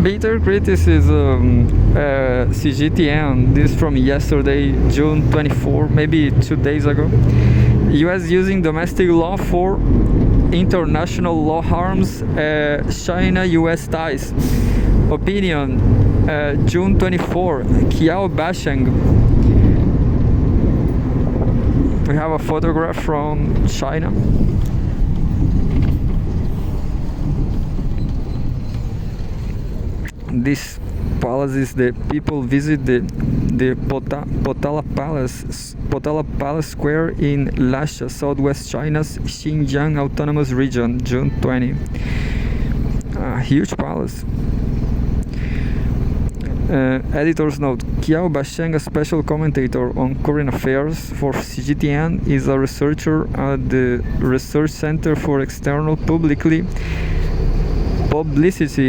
Bitter criticism, CGTN, this from yesterday, June 24, maybe 2 days ago. US using domestic law for international law harms China-U.S. ties. Opinion, June 24, Kiao Basheng. We have a photograph from China. This palace is the people visit the Potala Palace Square in Lasha, southwest China's Xinjiang Autonomous Region, June 20. A huge palace. Editor's note: Kiao Basheng, a special commentator on current affairs for CGTN, is a researcher at the Research Center for External Publicity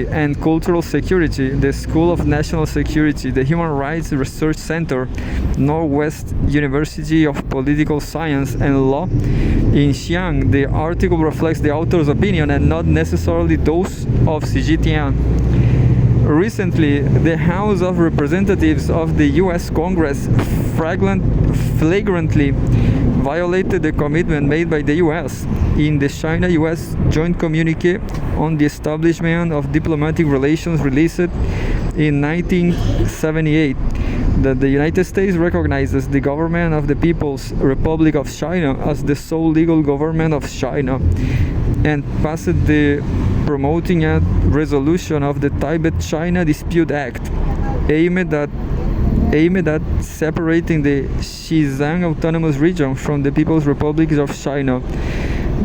and Cultural Security, the School of National Security, the Human Rights Research Center, Northwest University of Political Science and Law in Xi'an. The article reflects the author's opinion and not necessarily those of CGTN. Recently, the House of Representatives of the U.S. Congress flagrantly violated the commitment made by the U.S. in the China-U.S. joint communique on the establishment of diplomatic relations released in 1978, that the United States recognizes the government of the People's Republic of China as the sole legal government of China, and passed the promoting a resolution of the Tibet-China Dispute Act aimed at separating the Xinjiang Autonomous Region from the People's Republic of China.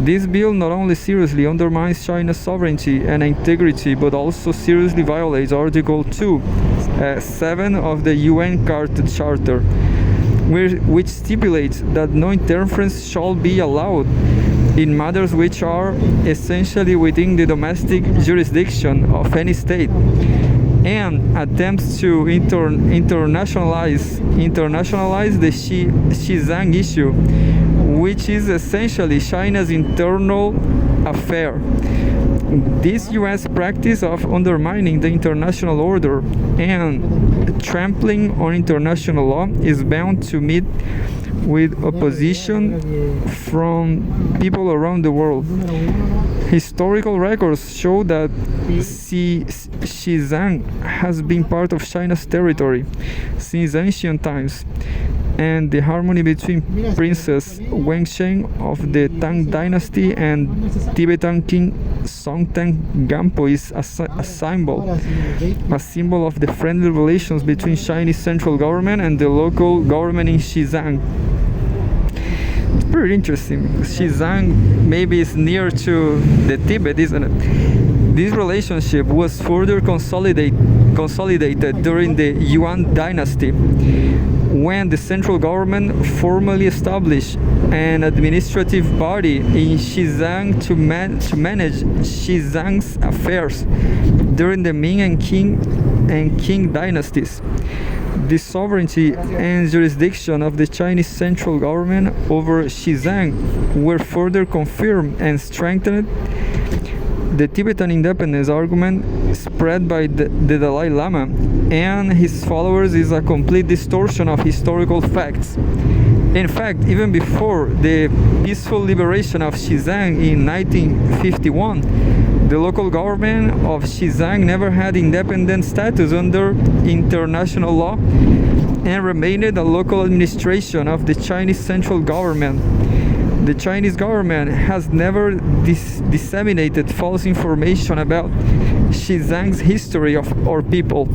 This bill not only seriously undermines China's sovereignty and integrity, but also seriously violates Article 2(7) of the UN Charter, which stipulates that no interference shall be allowed in matters which are essentially within the domestic jurisdiction of any state, and attempts to internationalize the Xinjiang issue, which is essentially China's internal affair. This U.S. practice of undermining the international order and trampling on international law is bound to meet with opposition from people around the world. Historical records show that Xinjiang has been part of China's territory since ancient times, and the harmony between Princess Wenzheng of the Tang Dynasty and Tibetan King Songteng Gampo is a symbol of the friendly relations between Chinese central government and the local government in Xinjiang. It's pretty interesting. Xinjiang maybe is near to the Tibet, isn't it? This relationship was further consolidated during the Yuan dynasty, when the central government formally established an administrative body in Xinjiang to manage Xinjiang's affairs during the Ming and Qing dynasties. The sovereignty and jurisdiction of the Chinese central government over Xinjiang were further confirmed and strengthened. The Tibetan independence argument spread by the Dalai Lama and his followers is a complete distortion of historical facts. In fact, even before the peaceful liberation of Xinjiang in 1951, the local government of Xinjiang never had independent status under international law and remained a local administration of the Chinese central government. The Chinese government has never disseminated false information about Xinjiang's history or people.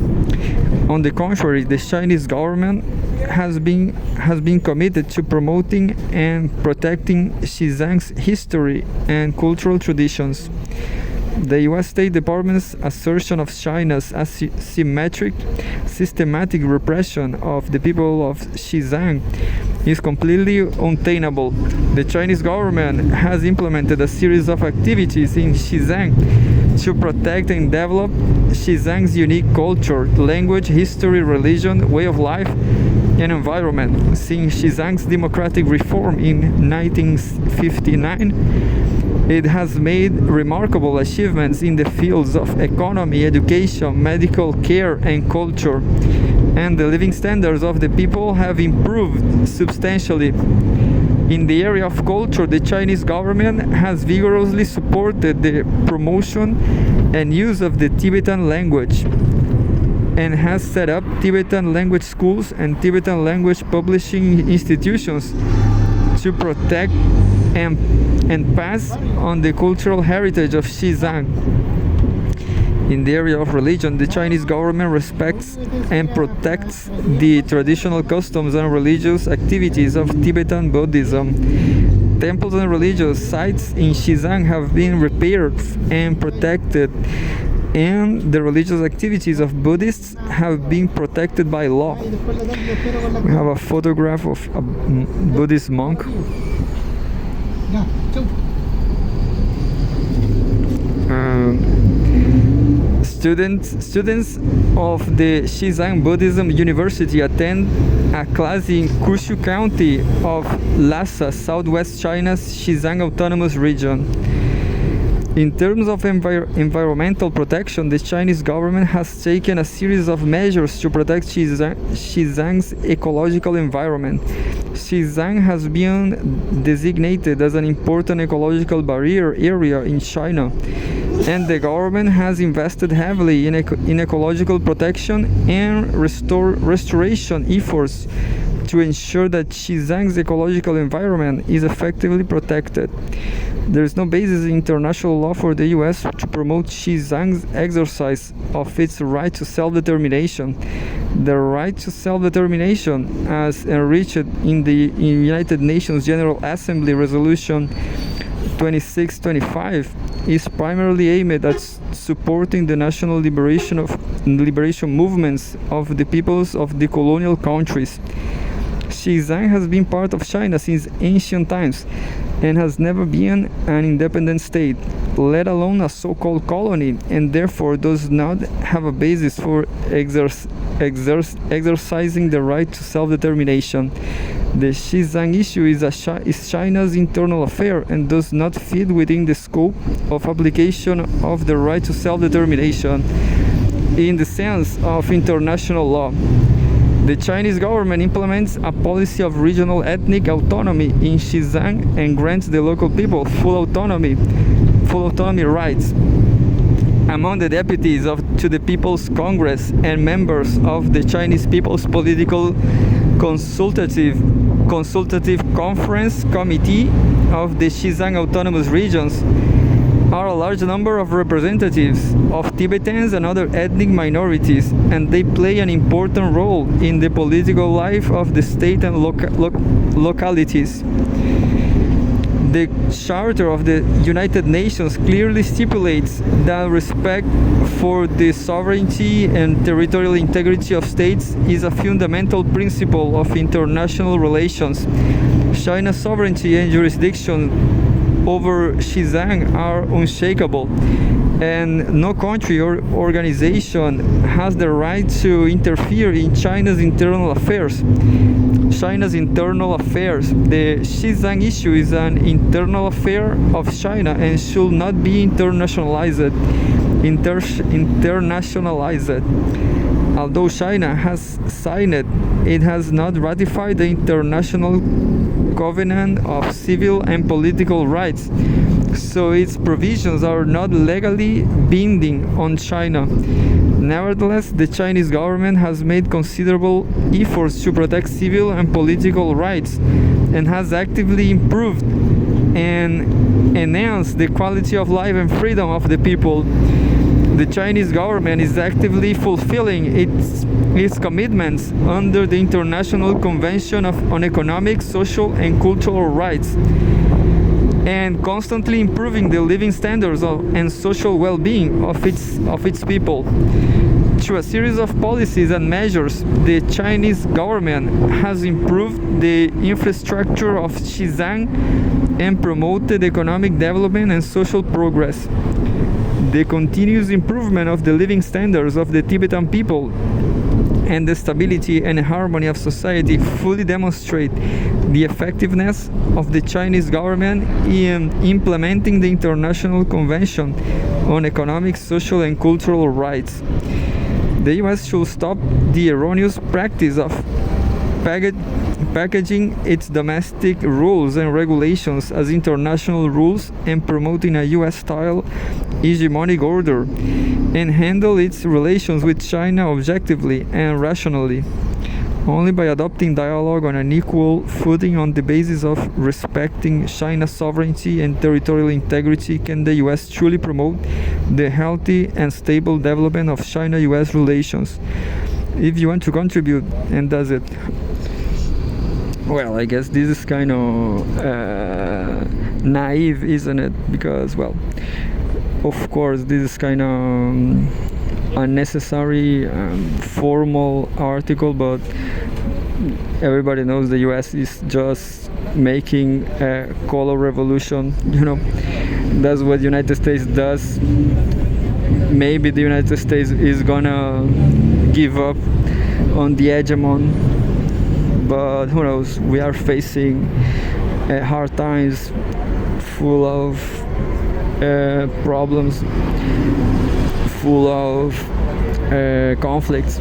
On the contrary, the Chinese government has been committed to promoting and protecting Xinjiang's history and cultural traditions. The U.S. State Department's assertion of China's systematic repression of the people of Xinjiang is completely untenable. The Chinese government has implemented a series of activities in Xinjiang to protect and develop Xinjiang's unique culture, language, history, religion, way of life, and environment. Since Xizang's democratic reform in 1959, it has made remarkable achievements in the fields of economy, education, medical care, and culture, and the living standards of the people have improved substantially. In the area of culture, the Chinese government has vigorously supported the promotion and use of the Tibetan language and has set up Tibetan language schools and Tibetan language publishing institutions to protect and pass on the cultural heritage of Xizang. In the area of religion, the Chinese government respects and protects the traditional customs and religious activities of Tibetan Buddhism. Temples and religious sites in Xizang have been repaired and protected, and the religious activities of Buddhists have been protected by law. We have a photograph of a Buddhist monk. Students of the Xizang Buddhism University attend a class in Kushu County of Lhasa, southwest China's Xizang Autonomous Region. In terms of environmental protection, the Chinese government has taken a series of measures to protect Xizang's ecological environment. Xizang has been designated as an important ecological barrier area in China, and the government has invested heavily in ecological protection and restoration efforts to ensure that Xizang's ecological environment is effectively protected. There is no basis in international law for the U.S. to promote Xizang's exercise of its right to self-determination. The right to self-determination, as enriched in the United Nations General Assembly Resolution 2625, is primarily aimed at supporting the national liberation movements of the peoples of the colonial countries. Xizang has been part of China since ancient times and has never been an independent state, let alone a so-called colony, and therefore does not have a basis for exercising the right to self-determination. The Xizang issue is China's internal affair and does not fit within the scope of application of the right to self-determination in the sense of international law. The Chinese government implements a policy of regional ethnic autonomy in Xizang and grants the local people full autonomy rights. Among the deputies to the People's Congress and members of the Chinese People's Political Consultative Conference Committee of the Xizang Autonomous Regions are a large number of representatives of Tibetans and other ethnic minorities, and they play an important role in the political life of the state and localities. The Charter of the United Nations clearly stipulates that respect for the sovereignty and territorial integrity of states is a fundamental principle of international relations. China's sovereignty and jurisdiction over Xizang are unshakable, and no country or organization has the right to interfere in China's internal affairs. The Xizang issue is an internal affair of China and should not be internationalized. Although China has signed it has not ratified the International Covenant of Civil and Political Rights, so its provisions are not legally binding on China. Nevertheless, the Chinese government has made considerable efforts to protect civil and political rights and has actively improved and enhanced the quality of life and freedom of the people. The Chinese government is actively fulfilling its commitments under the International Convention on Economic, Social, and Cultural Rights, and constantly improving the living standards and social well-being of its people. Through a series of policies and measures, the Chinese government has improved the infrastructure of Xizang and promoted economic development and social progress. The continuous improvement of the living standards of the Tibetan people and the stability and harmony of society fully demonstrate the effectiveness of the Chinese government in implementing the International Convention on Economic, Social and Cultural Rights. The US should stop the erroneous practice of packaging its domestic rules and regulations as international rules and promoting a US-style hegemonic order, and handle its relations with China objectively and rationally. Only by adopting dialogue on an equal footing on the basis of respecting China's sovereignty and territorial integrity can the US truly promote the healthy and stable development of China-US relations. If you want to contribute, and does it? Well, I guess this is kind of naive, isn't it? Because, well, of course, this is kind of unnecessary formal article, but everybody knows the US is just making a color revolution. That's what the United States does. Maybe the United States is gonna give up on the hegemon, but who knows? We are facing hard times, full of problems, full of conflicts.